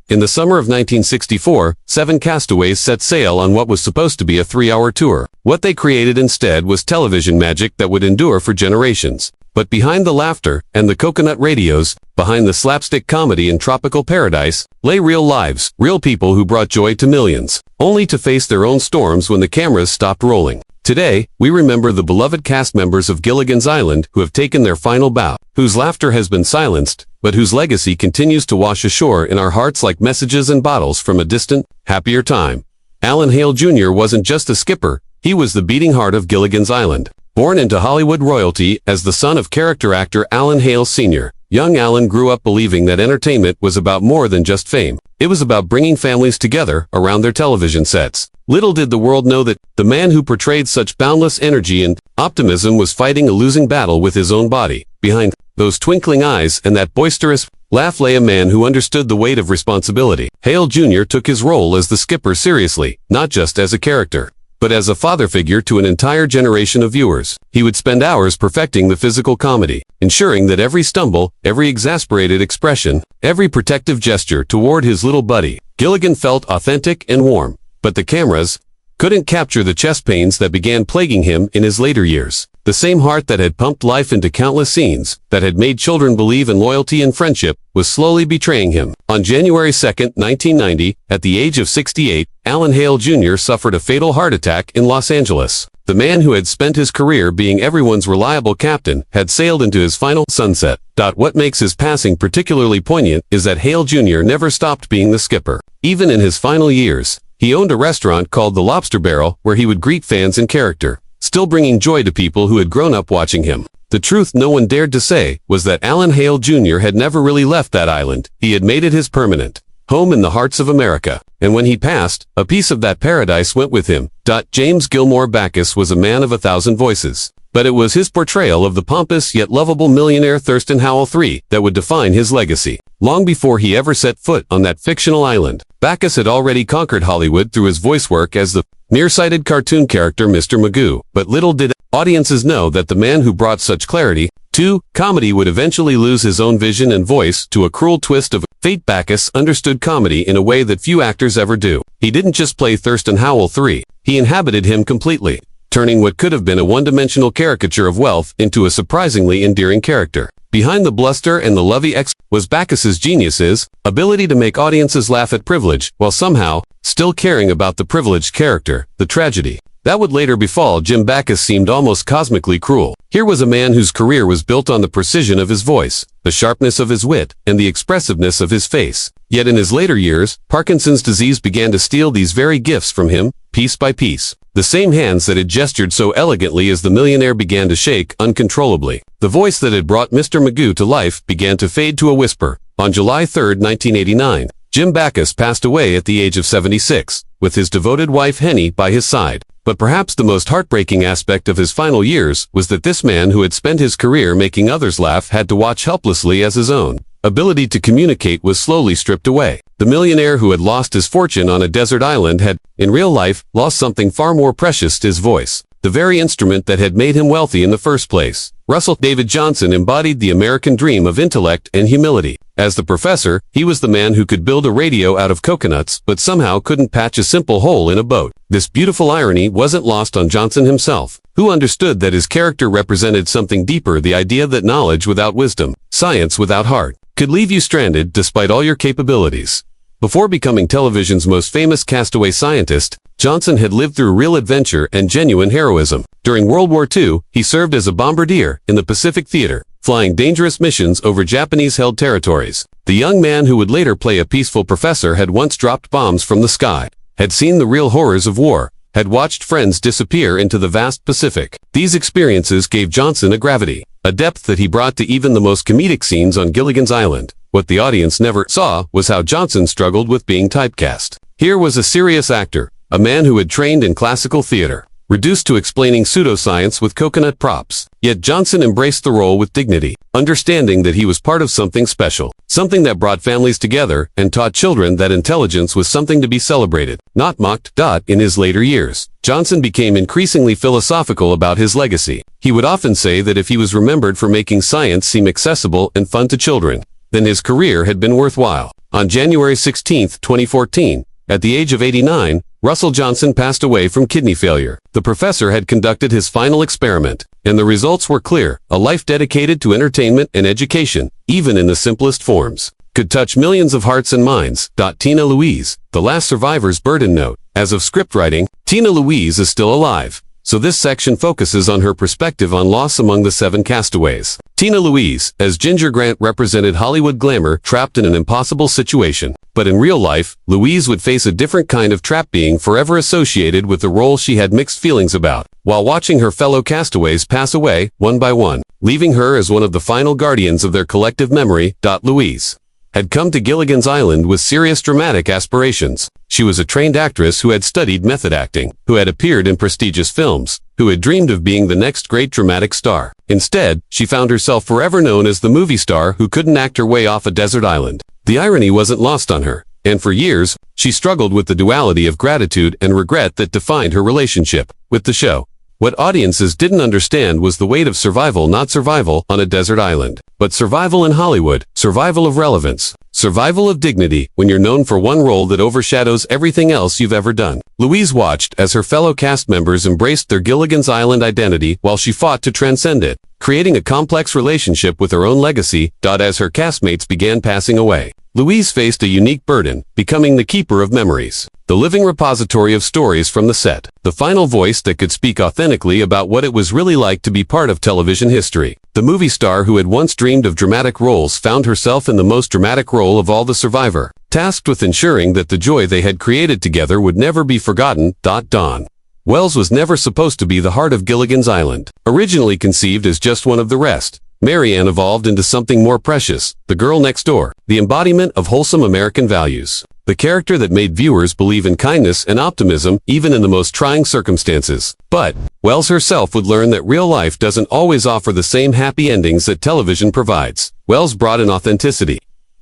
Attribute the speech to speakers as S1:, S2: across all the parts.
S1: In the summer of 1964, 7 castaways set sail on what was supposed to be a 3-hour tour. What they created instead was television magic that would endure for generations. But behind the laughter and the coconut radios, behind the slapstick comedy in tropical paradise, lay real lives, real people who brought joy to millions, only to face their own storms when the cameras stopped rolling. Today, we remember the beloved cast members of Gilligan's Island who have taken their final bow, whose laughter has been silenced, but whose legacy continues to wash ashore in our hearts like messages and bottles from a distant, happier time. Hale Jr. wasn't just a skipper, he was the beating heart of Gilligan's Island. Born into Hollywood royalty as the son of character actor Hale Sr., young Alan grew up believing that entertainment was about more than just fame. It was about bringing families together around their television sets. Little did the world know that the man who portrayed such boundless energy and optimism was fighting a losing battle with his own body. Behind those twinkling eyes and that boisterous laugh lay a man who understood the weight of responsibility. Hale Jr. took his role as the skipper seriously, not just as a character, but as a father figure to an entire generation of viewers. He would spend hours perfecting the physical comedy, ensuring that every stumble, every exasperated expression, every protective gesture toward his little buddy, Gilligan, felt authentic and warm. But the cameras couldn't capture the chest pains that began plaguing him in his later years. The same heart that had pumped life into countless scenes, that had made children believe in loyalty and friendship, was slowly betraying him. On January 2, 1990, at the age of 68, Hale Jr. suffered a fatal heart attack in Los Angeles. The man who had spent his career being everyone's reliable captain had sailed into his final sunset. What makes his passing particularly poignant is that Hale Jr. never stopped being the skipper. Even in his final years, he owned a restaurant called the Lobster Barrel where he would greet fans in character, still bringing joy to people who had grown up watching him. The truth no one dared to say was that Hale Jr. had never really left that island. He had made it his permanent home in the hearts of America. And when he passed, a piece of that paradise went with him. James Gilmore Backus was a man of 1,000 voices. But it was his portrayal of the pompous yet lovable millionaire Thurston Howell III that would define his legacy. Long before he ever set foot on that fictional island, Backus had already conquered Hollywood through his voice work as the nearsighted cartoon character Mr. Magoo. But little did audiences know that the man who brought such clarity to comedy would eventually lose his own vision and voice to a cruel twist of fate. Backus understood comedy in a way that few actors ever do. He didn't just play Thurston Howell III, he inhabited him completely, turning what could have been a one-dimensional caricature of wealth into a surprisingly endearing character. Behind the bluster and the lovey was Backus's genius's ability to make audiences laugh at privilege while somehow still caring about the privileged character. The tragedy that would later befall Jim Backus seemed almost cosmically cruel. Here was a man whose career was built on the precision of his voice, the sharpness of his wit, and the expressiveness of his face. Yet in his later years, Parkinson's disease began to steal these very gifts from him, piece by piece. The same hands that had gestured so elegantly as the millionaire began to shake uncontrollably. The voice that had brought Mr. Magoo to life began to fade to a whisper. On July 3, 1989, Jim Backus passed away at the age of 76, with his devoted wife Henny by his side. But perhaps the most heartbreaking aspect of his final years was that this man who had spent his career making others laugh had to watch helplessly as his own ability to communicate was slowly stripped away. The millionaire who had lost his fortune on a desert island had, in real life, lost something far more precious: his voice, the very instrument that had made him wealthy in the first place. Russell David Johnson embodied the American dream of intellect and humility. As the professor, he was the man who could build a radio out of coconuts, but somehow couldn't patch a simple hole in a boat. This beautiful irony wasn't lost on Johnson himself, who understood that his character represented something deeper: the idea that knowledge without wisdom, science without heart, could leave you stranded despite all your capabilities. Before becoming television's most famous castaway scientist, Johnson had lived through real adventure and genuine heroism. During World War II, he served as a bombardier in the Pacific Theater, flying dangerous missions over Japanese-held territories. The young man who would later play a peaceful professor had once dropped bombs from the sky, had seen the real horrors of war, had watched friends disappear into the vast Pacific. These experiences gave Johnson a gravity, a depth that he brought to even the most comedic scenes on Gilligan's Island. What the audience never saw was how Johnson struggled with being typecast. Here was a serious actor, a man who had trained in classical theater, reduced to explaining pseudoscience with coconut props. Yet Johnson embraced the role with dignity, understanding that he was part of something special, something that brought families together and taught children that intelligence was something to be celebrated, not mocked. In his later years, Johnson became increasingly philosophical about his legacy. He would often say that if he was remembered for making science seem accessible and fun to children, then his career had been worthwhile. On January 16, 2014, at the age of 89, Russell Johnson passed away from kidney failure. The professor had conducted his final experiment, and the results were clear: a life dedicated to entertainment and education, even in the simplest forms, could touch millions of hearts and minds. Tina Louise, the last survivor's burden note. As of scriptwriting, Tina Louise is still alive, so this section focuses on her perspective on loss among the 7 castaways. Tina Louise, as Ginger Grant, represented Hollywood glamour trapped in an impossible situation. But in real life, Louise would face a different kind of trap, being forever associated with the role she had mixed feelings about, while watching her fellow castaways pass away, one by one, leaving her as one of the final guardians of their collective memory. Louise had come to Gilligan's Island with serious dramatic aspirations. She was a trained actress who had studied method acting, who had appeared in prestigious films, who had dreamed of being the next great dramatic star. Instead, she found herself forever known as the movie star who couldn't act her way off a desert island. The irony wasn't lost on her, and for years, she struggled with the duality of gratitude and regret that defined her relationship with the show. What audiences didn't understand was the weight of survival, not survival on a desert island, but survival in Hollywood, survival of relevance, survival of dignity when you're known for one role that overshadows everything else you've ever done. Louise watched as her fellow cast members embraced their Gilligan's Island identity while she fought to transcend it, creating a complex relationship with her own legacy. As her castmates began passing away, Louise faced a unique burden, becoming the keeper of memories, the living repository of stories from the set, the final voice that could speak authentically about what it was really like to be part of television history. The movie star who had once dreamed of dramatic roles found herself in the most dramatic role of all, the survivor, tasked with ensuring that the joy they had created together would never be forgotten. Dawn Wells was never supposed to be the heart of Gilligan's Island. Originally conceived as just one of the rest, Mary Ann evolved into something more precious, the girl next door, the embodiment of wholesome American values, the character that made viewers believe in kindness and optimism even in the most trying circumstances. But Wells herself would learn that real life doesn't always offer the same happy endings that television provides. Wells brought an authenticity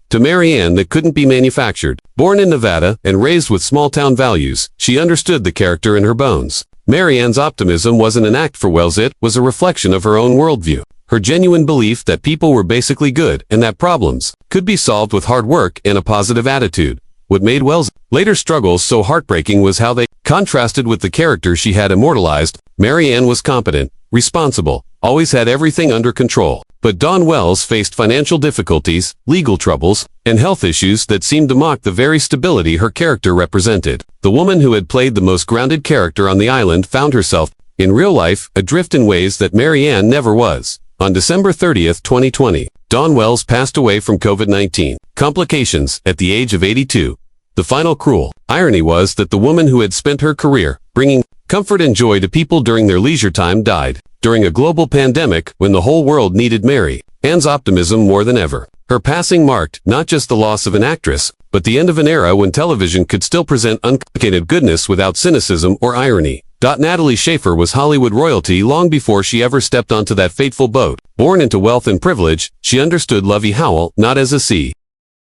S1: to Mary Ann that couldn't be manufactured. Born in Nevada and raised with small-town values, she understood the character in her bones. Mary Ann's optimism wasn't an act for Wells, it was a reflection of her own worldview. Her genuine belief that people were basically good and that problems could be solved with hard work and a positive attitude. What made Wells' later struggles so heartbreaking was how they contrasted with the character she had immortalized. Mary Ann was competent, responsible, always had everything under control. But Dawn Wells faced financial difficulties, legal troubles, and health issues that seemed to mock the very stability her character represented. The woman who had played the most grounded character on the island found herself, in real life, adrift in ways that Mary Ann never was. On December 30, 2020, Dawn Wells passed away from COVID-19 complications at the age of 82. The final cruel irony was that the woman who had spent her career bringing comfort and joy to people during their leisure time died during a global pandemic when the whole world needed Mary Ann's optimism more than ever. Her passing marked not just the loss of an actress, but the end of an era when television could still present uncomplicated goodness without cynicism or irony. Natalie Schafer was Hollywood royalty long before she ever stepped onto that fateful boat. Born into wealth and privilege, she understood Lovey Howell not as a sea